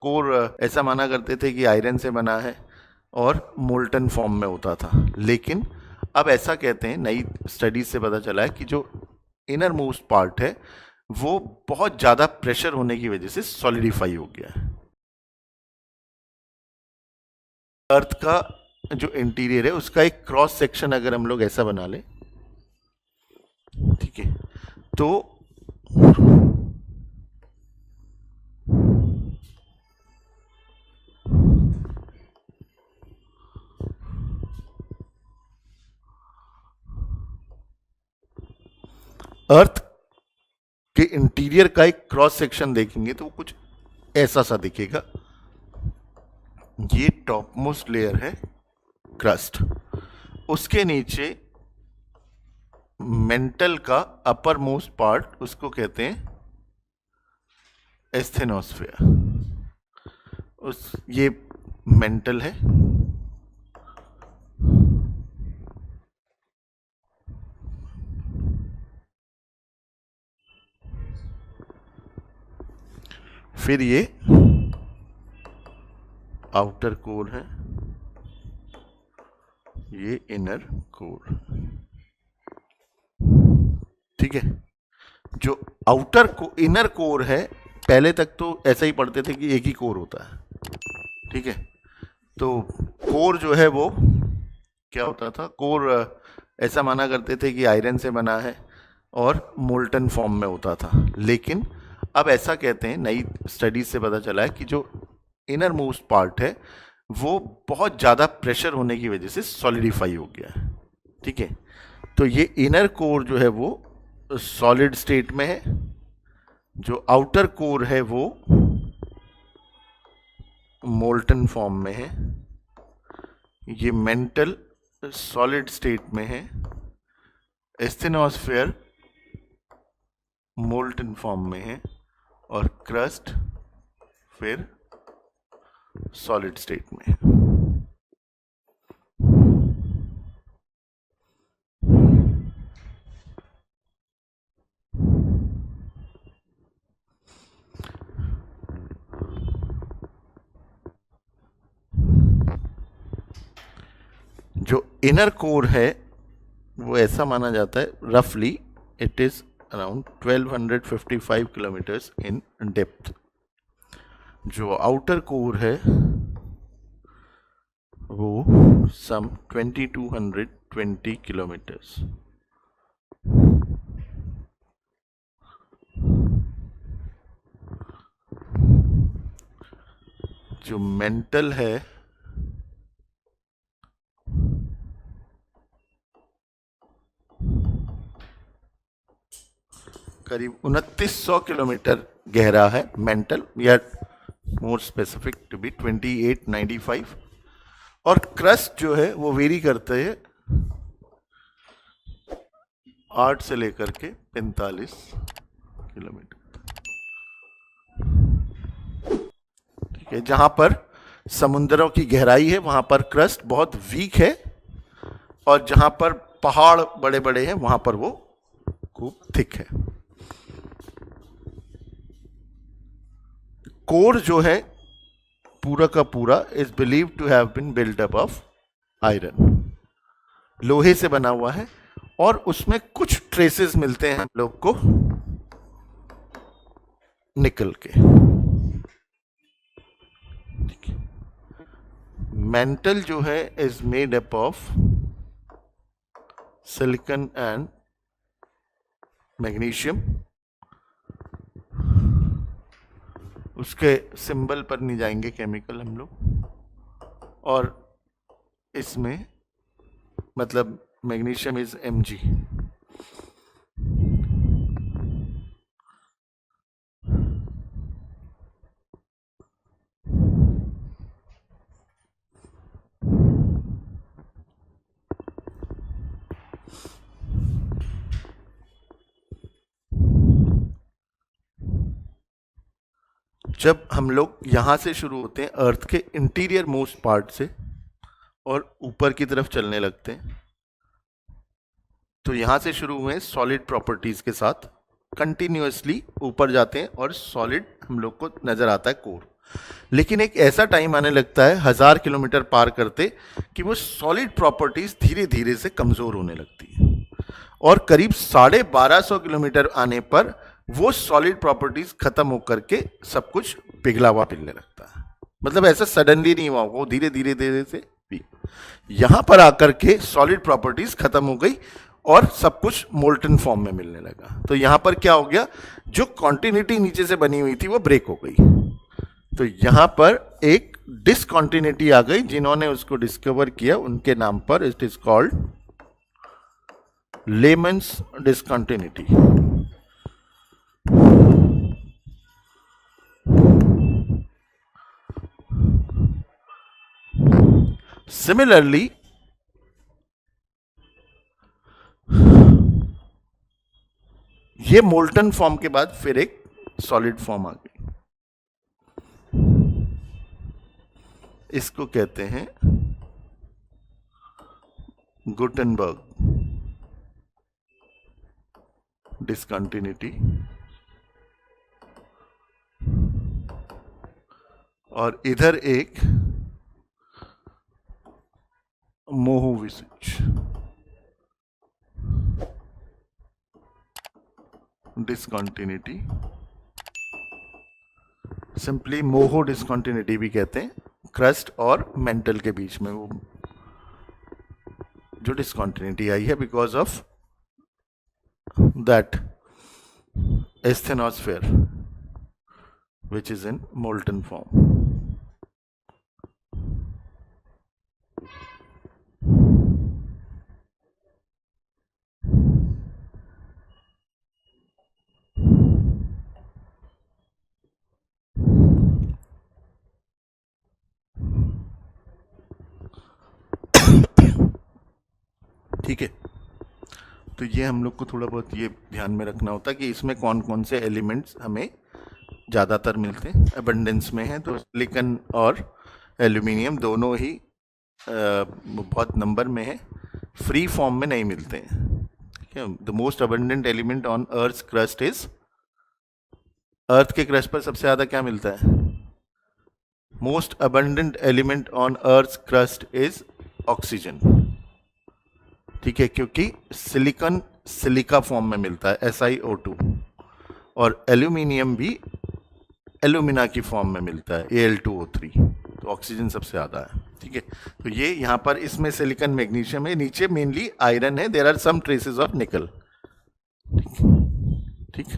Core ऐसा माना करते थे कि आयरन से बना है और मोल्टन फॉर्म में होता था, लेकिन अब ऐसा कहते हैं, नई स्टडीज से पता चला है कि जो इनर मोस्ट पार्ट है वो बहुत ज्यादा प्रेशर होने की वजह से सॉलिडिफाई हो गया है। अर्थ का जो इंटीरियर है उसका एक क्रॉस सेक्शन अगर हम लोग ऐसा बना लें, ठीक है, तो अर्थ के इंटीरियर का एक क्रॉस सेक्शन देखेंगे तो वो कुछ ऐसा सा दिखेगा। ये टॉप मोस्ट लेयर है क्रस्ट, उसके नीचे मेंटल का अपर मोस्ट पार्ट, उसको कहते हैं एस्थेनोस्फेयर। ये मेंटल है, फिर ये आउटर कोर है, ये इनर कोर, ठीक है। जो इनर कोर है, पहले तक तो ऐसा ही पढ़ते थे कि एक ही कोर होता है, ठीक है। तो कोर जो है वो क्या होता था, कोर ऐसा माना करते थे कि आयरन से बना है और मोल्टन फॉर्म में होता था, लेकिन अब ऐसा कहते हैं, नई स्टडीज से पता चला है कि जो इनर मोस्ट पार्ट है वो बहुत ज़्यादा प्रेशर होने की वजह से सॉलिडिफाई हो गया है, ठीक है। तो ये इनर कोर जो है वो सॉलिड स्टेट में है, जो आउटर कोर है वो मोल्टन फॉर्म में है, ये मेंटल सॉलिड स्टेट में है, एस्थेनोस्फेयर मोल्टन फॉर्म में है और क्रस्ट फिर सॉलिड स्टेट में है। जो इनर कोर है वो ऐसा माना जाता है, रफली it is around 1255 kilometres in depth. जो आउटर कोर है वो सम 2220 किलोमीटर्स। जो मेंटल है करीब 2900 किलोमीटर गहरा है मेंटल, या मोर स्पेसिफिक टू बी 2895, और क्रस्ट जो है वो वेरी करते हैं 8 से लेकर के 45 किलोमीटर, ठीक है। जहां पर समुद्रों की गहराई है वहां पर क्रस्ट बहुत वीक है, और जहां पर पहाड़ बड़े बड़े हैं वहां पर वो खूब थिक है। कोर जो है पूरा का पूरा is believe to have been built up of iron, लोहे से बना हुआ है, और उसमें कुछ ट्रेसेस मिलते हैं हम लोग को निकल के। मेंटल जो है is made up of silicon and magnesium. उसके सिंबल पर नहीं जाएंगे केमिकल हम लोग, और इसमें मतलब मैग्नीशियम इज Mg। जब हम लोग यहां से शुरू होते हैं अर्थ के इंटीरियर मोस्ट पार्ट से और ऊपर की तरफ चलने लगते हैं, तो यहां से शुरू हुए सॉलिड प्रॉपर्टीज के साथ कंटिन्यूअसली ऊपर जाते हैं और सॉलिड हम लोग को नजर आता है कोर। लेकिन एक ऐसा टाइम आने लगता है 1000 किलोमीटर पार करते कि वो सॉलिड प्रॉपर्टीज धीरे धीरे से कमजोर होने लगती है, और करीब 1250 किलोमीटर आने पर वो सॉलिड प्रॉपर्टीज खत्म होकर के सब कुछ पिघला हुआ मिलने लगता है। मतलब ऐसा सडनली नहीं हुआ, वो धीरे धीरे धीरे से भी यहां पर आकर के सॉलिड प्रॉपर्टीज खत्म हो गई और सब कुछ मोल्टन फॉर्म में मिलने लगा। तो यहां पर क्या हो गया, जो कॉन्टिन्यूटी नीचे से बनी हुई थी वो ब्रेक हो गई। तो यहां पर एक डिसकॉन्टिन्यूटी आ गई, जिन्होंने उसको डिस्कवर किया उनके नाम पर it is called lemons discontinuity. Similarly ये मोल्टन फॉर्म के बाद फिर एक सॉलिड फॉर्म आ गई, इसको कहते हैं गुटेनबर्ग डिसकंटिन्यूटी। और इधर एक मोहोविसिच डिसकंटिन्यूटी, सिंपली मोहो डिसकंटिन्यूटी भी कहते हैं। क्रस्ट और मेंटल के बीच में वो जो डिसकंटिन्यूटी आई है because of that asthenosphere which is in molten form. ठीक है, तो ये हम लोग को थोड़ा बहुत ये ध्यान में रखना होता है कि इसमें कौन कौन से एलिमेंट्स हमें ज़्यादातर मिलते हैं, अबंडेंस में है। तो सिलिकॉन और एल्यूमिनियम दोनों ही बहुत नंबर में है, फ्री फॉर्म में नहीं मिलते हैं। ठीक है, the most abundant element on earth crust is, earth के क्रस्ट पर सबसे ज़्यादा क्या मिलता है? Most abundant element on earth crust is oxygen. ठीक है, क्योंकि सिलिकॉन सिलिका फॉर्म में मिलता है SiO2, और एल्यूमिनियम भी एल्यूमिना की फॉर्म में मिलता है Al2O3। तो ऑक्सीजन सबसे ज़्यादा है। ठीक है, तो ये यहाँ पर इसमें सिलिकॉन मैग्नीशियम है, नीचे मेनली आयरन है, there are some traces of nickel. ठीक।